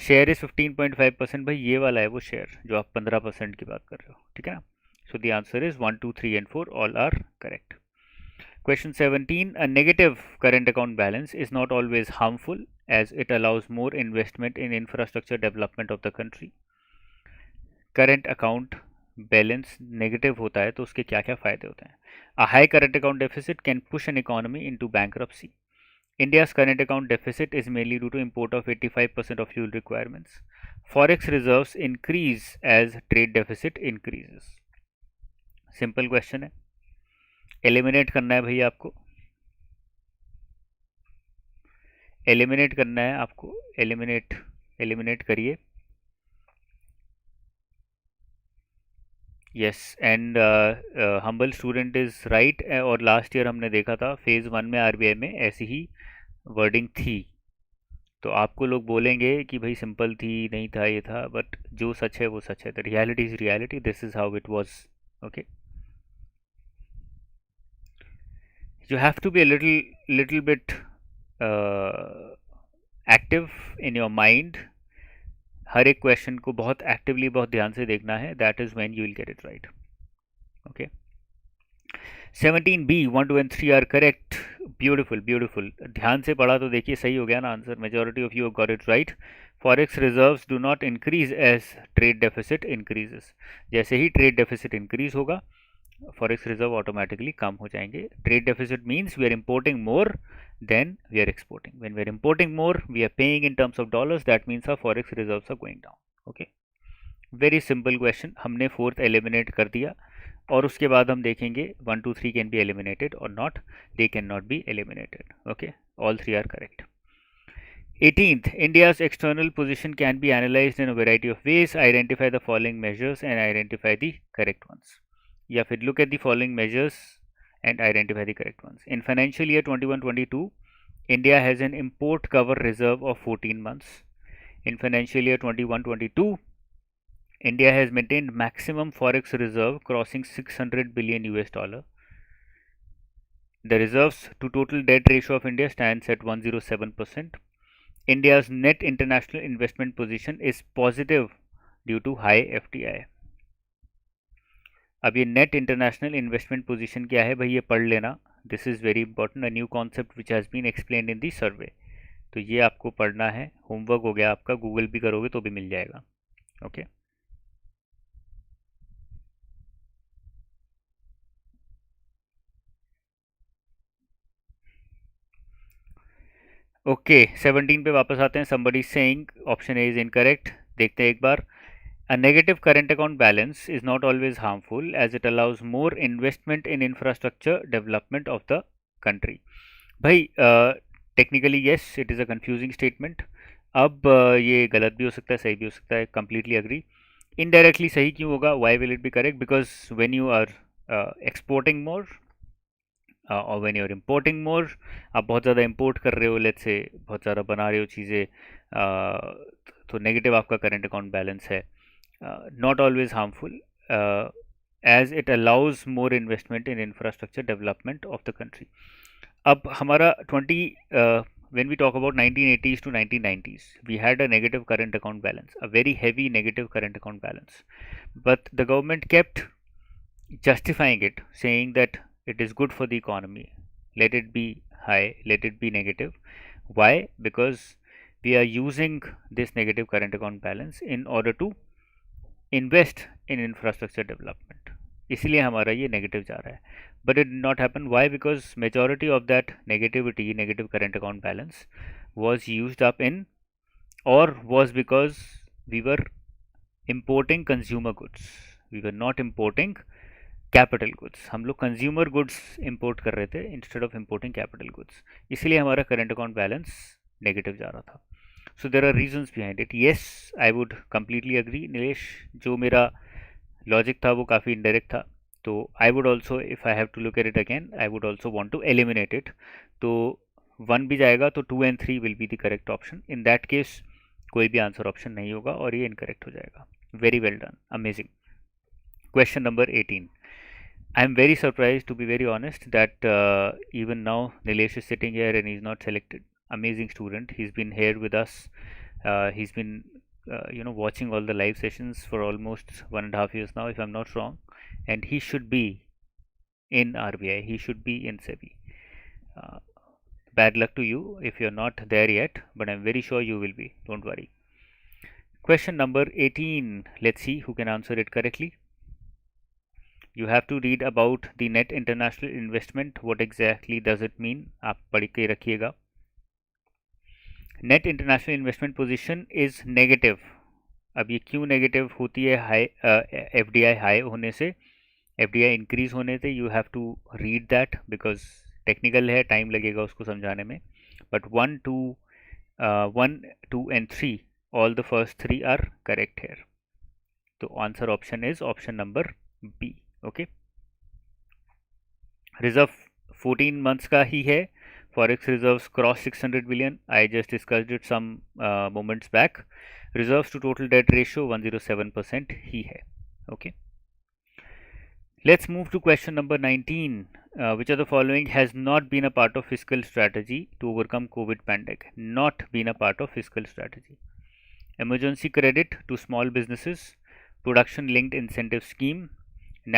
Share is 15.5%. भाई ये वाला है वो share जो आप 15% की बात कर रहे हो. ठीक है ना. So the answer is 1, 2, 3 and 4 all are correct. Question 17. A negative current account balance is not always harmful as it allows more investment in infrastructure development of the country. Current account balance negative होता है तो उसके क्या क्या फ़ायदे होते हैं. A high current account deficit can push an economy into bankruptcy. India's current account deficit is mainly due to import of 85% of fuel requirements. Forex reserves increase as trade deficit increases. Simple question है. Eliminate करना है भैया आपको, eliminate करना है आपको. Eliminate करिए. Yes, and humble student is right. और लास्ट ईयर हमने देखा था फेज़ 1 में आरबीआई में ऐसी ही वर्डिंग थी. तो आपको लोग बोलेंगे कि भाई सिंपल थी, नहीं था, ये था, बट जो सच है वो सच है. The reality is reality. This is how it was. Okay. You have to be a little bit active in your mind. हर एक क्वेश्चन को बहुत एक्टिवली, बहुत ध्यान से देखना है. That is when you will get it right. Okay. 17B 1 2 and 3 are correct. Beautiful beautiful. ध्यान से पढ़ा तो देखिए सही हो गया ना answer. Majority of you got it right. Forex reserves do not increase as trade deficit increases. जैसे ही ट्रेड डेफिसिट इंक्रीज होगा फॉरेक्स रिजर्व ऑटोमेटिकली कम हो जाएंगे. Trade deficit means we are importing more than we are exporting. When we are importing more we are paying in terms of dollars. That means our forex reserves are going down. Okay, very simple question. हमने fourth eliminate कर दिया और उसके बाद हम देखेंगे 1 2 3 can be eliminated और not. They can not be eliminated. Okay, all three are correct. 18th, India's external position can be analyzed in a variety of ways. Identify the following measures and identify the correct ones. या फिर look at the following measures and identify the correct ones. In financial year 21-22, India has an import cover reserve of 14 months. In financial year 21-22, India has maintained maximum forex reserve crossing 600 billion US dollar. The reserves to total debt ratio of India stands at 107%. India's net international investment position is positive due to high FDI. अब ये net international investment position क्या है भाई, ये पढ़ लेना. This is very important. A new concept which has been explained in the survey. तो ये आपको पढ़ना है. होमवर्क हो गया आपका. गूगल भी करोगे तो भी मिल जाएगा. ओके ओके 17 पे वापस आते हैं. somebody is saying option A is incorrect. देखते हैं एक बार. A negative current account balance is not always harmful as it allows more investment in infrastructure development of the country. भाई technically yes it is a confusing statement. अब ये गलत भी हो सकता है, सही भी हो सकता है. Completely agree. इनडायरेक्टली सही क्यों होगा? Why will it be correct? Because when you are exporting more और when you are importing more, आप बहुत ज़्यादा इम्पोर्ट कर रहे हो, लेट्स से बहुत ज़्यादा बना रहे हो चीज़ें, तो नेगेटिव आपका करेंट अकाउंट बैलेंस है. Not always harmful as it allows more investment in infrastructure development of the country. अब हमारा 20 when we talk about 1980s to 1990s, we had a negative current account balance, a very heavy negative current account balance, but the government kept justifying it, saying that it is good for the economy, let it be high, let it be negative. Why? Because we are using this negative current account balance in order to invest in infrastructure development. इसलिए हमारा ये negative जा रहा है. But it not happen. Why? Because majority of that negativity, negative current account balance was used up in or was because we were importing consumer goods. We were not importing capital goods. हम लोग consumer goods import कर रहे थे instead of importing capital goods. इसलिए हमारा current account balance negative जा रहा था. So there are reasons behind it. Yes, I would completely agree. Nilesh, जो मेरा लॉजिक था वो काफ़ी इनडायरेक्ट था. तो I would also, if I have to look at it again, I would also want to eliminate it. तो 1 भी जाएगा तो 2 and 3 will be the correct option. In that case कोई भी आंसर ऑप्शन नहीं होगा और ये इनकरेक्ट हो जाएगा. Very well done. Amazing. Question number 18. I am very surprised, to be very honest, that even now Nilesh is sitting here and he is not selected. Amazing student. He's been here with us. He's been watching all the live sessions for almost 1.5 years now, if I'm not wrong, and he should be in RBI. He should be in SEBI. Bad luck to you if you're not there yet, but I'm very sure you will be. Don't worry. Question number 18. Let's see who can answer it correctly. You have to read about the net international investment. What exactly does it mean? आप पढ़ के रखिएगा. Net international investment position is negative. अब ये क्यों negative होती है? High FDI high होने से, एफडीआई इंक्रीज होने से. You have to read that because technical है, टाइम लगेगा उसको समझाने में. But 1 2 and 3, all the first 3 are correct here. तो answer option is option number B. Okay, reserve 14 months का ही है. Forex reserves cross 600 billion. I just discussed it some moments back. Reserves to total debt ratio 107% ही है. Okay. Let's move to question number 19. Which of the following has not been a part of fiscal strategy to overcome COVID pandemic? Not been a part of fiscal strategy. Emergency credit to small businesses, production linked incentive scheme,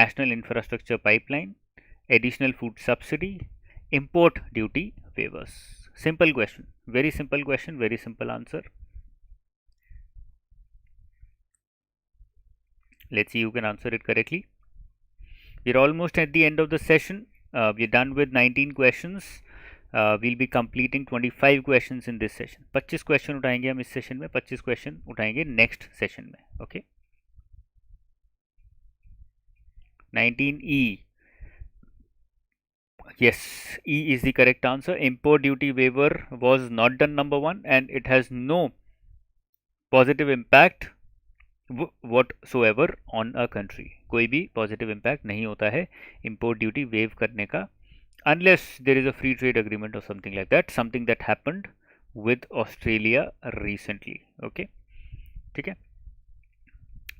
national infrastructure pipeline, additional food subsidy, import duty waivers. Simple question, very simple question, very simple answer. Let's see who can answer it correctly. We're almost at the end of the session. We're done with 19 questions. We'll be completing 25 questions in this session. 25 question उठाएंगे हम इस session में, 25 question उठाएंगे next session में. Okay. 19E. Yes, E is the correct answer. Import duty waiver was not done, number one, and it has no positive impact whatsoever on a country. कोई भी positive impact नहीं होता है import duty waive करने का, unless there is a free trade agreement or something like that, something that happened with Australia recently. Okay, ठीक है.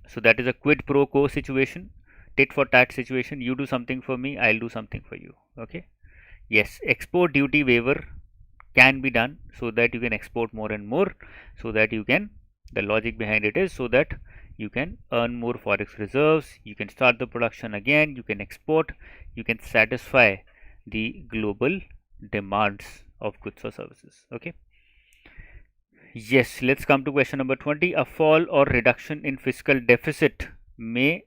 So that is a quid pro quo situation, tit for tat situation. You do something for me, I'll do something for you. Okay. Yes, export duty waiver can be done so that you can export more and more, so that you can, the logic behind it is so that you can earn more forex reserves, you can start the production again, you can export, you can satisfy the global demands of goods or services. Okay. Yes, let's come to question number 20. A fall or reduction in fiscal deficit may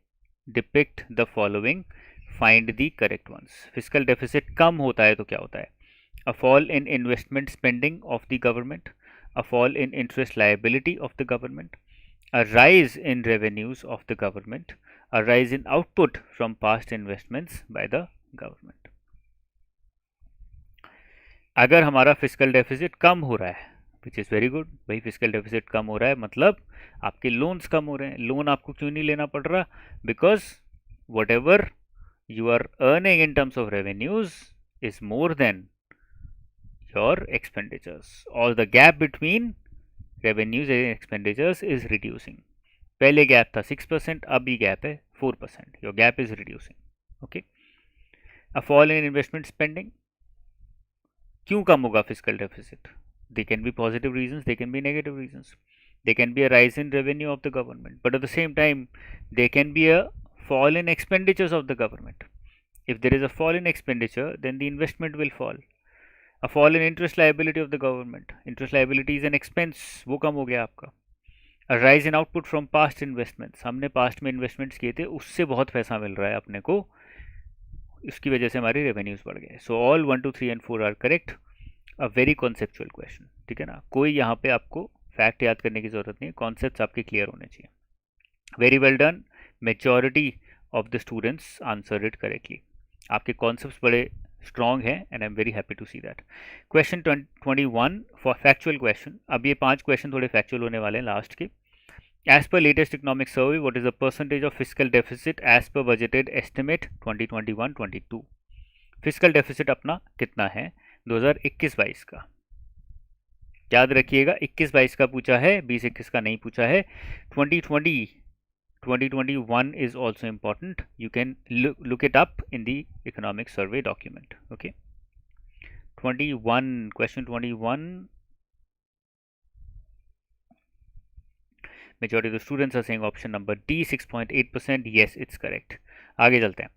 depict the following. Find the correct ones. Fiscal deficit कम होता है तो क्या होता है? A fall in investment spending of the government, a fall in interest liability of the government, a rise in revenues of the government, a rise in output from past investments by the government. अगर हमारा fiscal deficit कम हो रहा है, which is very good, भाई fiscal deficit कम हो रहा है मतलब आपके लोन्स कम हो रहे हैं. लोन आपको क्यों नहीं लेना पड़ रहा? Because what ever you are earning in terms of revenues is more than your expenditures, or the gap between revenues and expenditures is reducing. पहले गैप था 6%, अभी गैप है 4%. your gap is reducing. okay. A fall in investment spending. क्यों कम होगा fiscal deficit? They can be positive reasons, they can be negative reasons. They can be a rise in revenue of the government, but at the same time there can be a fall in expenditures of the government. If there is a fall in expenditure, then the investment will fall. A fall in interest liability of the government. Interest liability is an expense, वो कम हो गया आपका. A rise in output from past investments. हमने past में investments किए थे, उससे बहुत पैसा मिल रहा है अपने को, इसकी वजह से हमारी revenues बढ़ गए. So all 1, 2, 3 and 4 are correct. A very conceptual question. ठीक है ना, कोई यहाँ पे आपको फैक्ट याद करने की जरूरत नहीं है, कॉन्सेप्ट्स आपके क्लियर होने चाहिए. Very well done. Majority of the students answer it correctly. आपके कॉन्सेप्ट्स बड़े स्ट्रॉन्ग हैं and I am very happy to see that. Question 21 for factual question. अब ये 5 क्वेश्चन थोड़े फैक्चुअल होने वाले हैं लास्ट के. As per latest economic survey, what is the percentage of fiscal deficit as per budgeted estimate 2021-22? Fiscal deficit अपना कितना है 2021-22 का? याद रखिएगा 21-22 का पूछा है, 20-21 का नहीं पूछा है. 2021 is also important. You can look it up in the economic survey document. Okay. 21, question 21. Majority of the students are saying option number D, 6.8%. Yes, it's correct. आगे चलते हैं.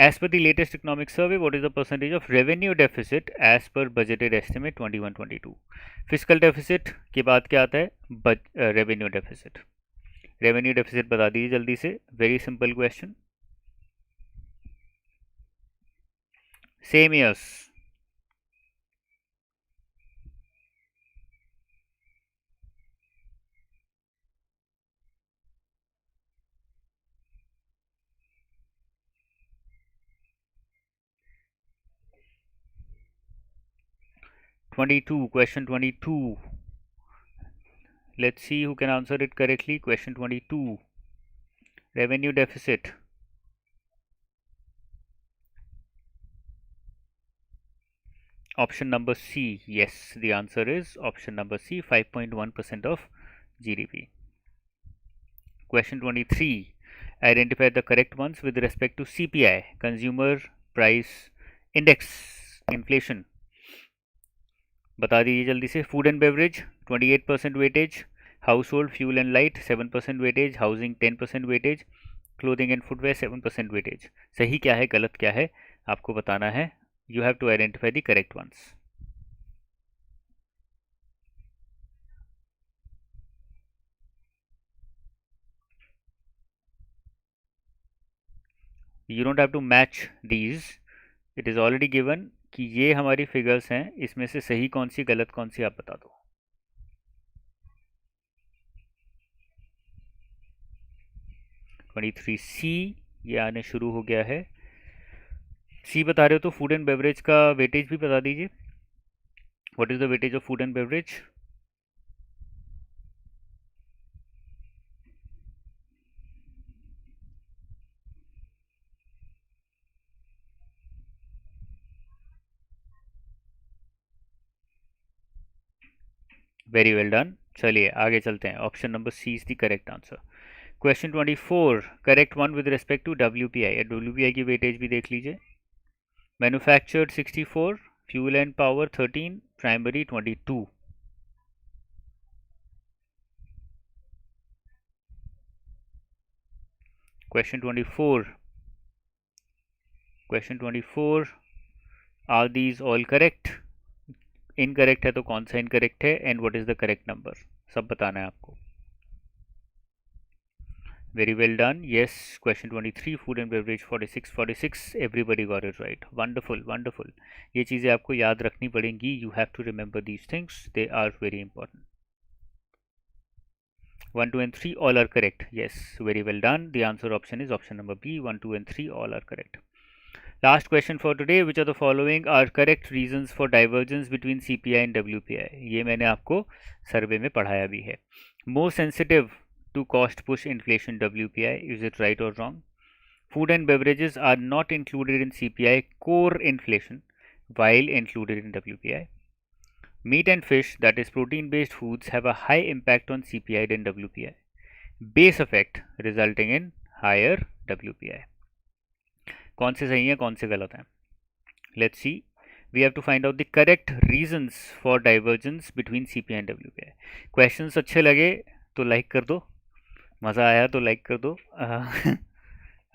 As per the latest economic survey, what is the percentage of revenue deficit as per budgeted estimate 21-22? Fiscal deficit के बाद क्या आता है? Revenue deficit. Revenue deficit बता दीजिए जल्दी से. Very simple question. Same years. Question 22. Let's see who can answer it correctly. Question 22. Revenue deficit. Option number C. Yes, the answer is option number C, 5.1% of GDP. Question 23. Identify the correct ones with respect to CPI, Consumer Price Index, inflation. बता दीजिए जल्दी से. Food and beverage 28% weightage, household fuel and light 7% weightage, housing 10% weightage, clothing and footwear 7% weightage. सही क्या है, गलत क्या है, आपको बताना है। You have to identify the correct ones. You don't have to match these, it is already given कि ये हमारी फिगर्स हैं, इसमें से सही कौन सी गलत कौन सी आप बता दो। 23C ये आने शुरू हो गया है। सी बता रहे हो तो फूड एंड बेवरेज का वेटेज भी बता दीजिए। What is the weightage of food and beverage? Very well done. चलिए आगे चलते हैं। Option number C is the correct answer. Question 24, correct one with respect to WPI. WPI की वेटेज भी देख लीजिए। Manufactured 64, fuel and power 13, primary 22। Question 24, question 24, are these all correct? Incorrect है तो कौन सा इनकरेक्ट है, and what is the correct number, सब बताना है आपको। Very well done. Yes, question 23, food and beverage 46, 46. Everybody got it right. Wonderful, wonderful. ये चीज़ें आपको याद रखनी पड़ेंगी. You have to remember these things. They are very important. 1, 2 and 3 all are correct. Yes, very well done. The answer option is option number B. 1, 2 and 3 all are correct. Last question for today. Which of the following are correct reasons for divergence between CPI and WPI? ये मैंने आपको सर्वे में पढ़ाया भी है. More sensitive to cost push inflation WPI, is it right or wrong? Food and beverages are not included in CPI core inflation while included in WPI. Meat and fish, that is protein based foods, have a high impact on CPI than WPI. Base effect resulting in higher WPI. कौन से सही है कौन से गलत हैं? Let's see. We have to find out the correct reasons for divergence between CPI and WPI. Questions अच्छे लगे तो लाइक कर दो, मज़ा आया तो लाइक कर दो.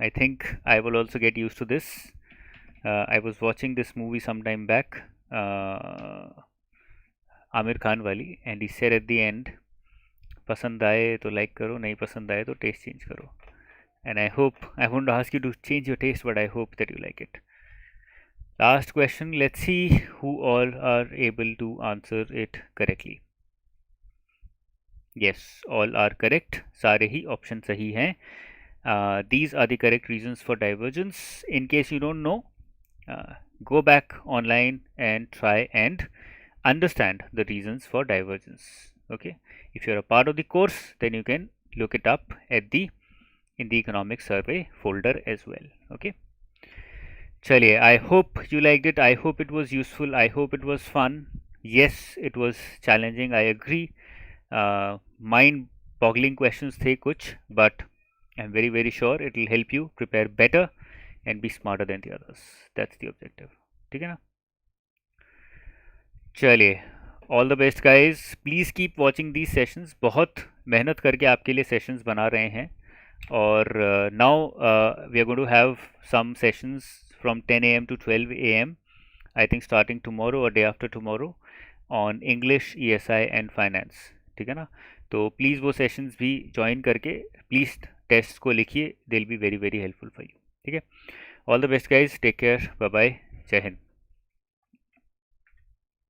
I think I will also get used to this. I was watching this movie some time back, Aamir Khan वाली, and he said at the end, पसंद आए तो लाइक करो, नहीं पसंद आए तो टेस्ट चेंज करो. And I hope, I won't ask you to change your taste, but I hope that you like it. Last question, let's see who all are able to answer it correctly. Yes, all are correct. सारे ही option सही हैं. These are the correct reasons for divergence. In case you don't know, go back online and try and understand the reasons for divergence. Okay, if you're a part of the course, then you can look it up at the in the economic survey folder as well. Okay, chaliye, I hope you liked it. I hope it was useful. I hope it was fun. Yes, it was challenging, I agree. Mind boggling questions थे कुछ, but I'm very very sure it will help you prepare better and be smarter than the others. That's the objective. ठीक है ना? चलिए, all the best guys. Please keep watching these sessions. बहुत मेहनत करके आपके लिए sessions बना रहे हैं. और now we are going to have some sessions from 10 a.m. to 12 a.m. I think starting tomorrow or day after tomorrow on English, ESI and Finance. ठीक है ना? तो प्लीज़ वो सेशंस भी ज्वाइन करके प्लीज़ टेस्ट को लिखिए. They will be very very helpful for you. ठीक है? All the best guys. Take care. Bye bye. जय हिंद.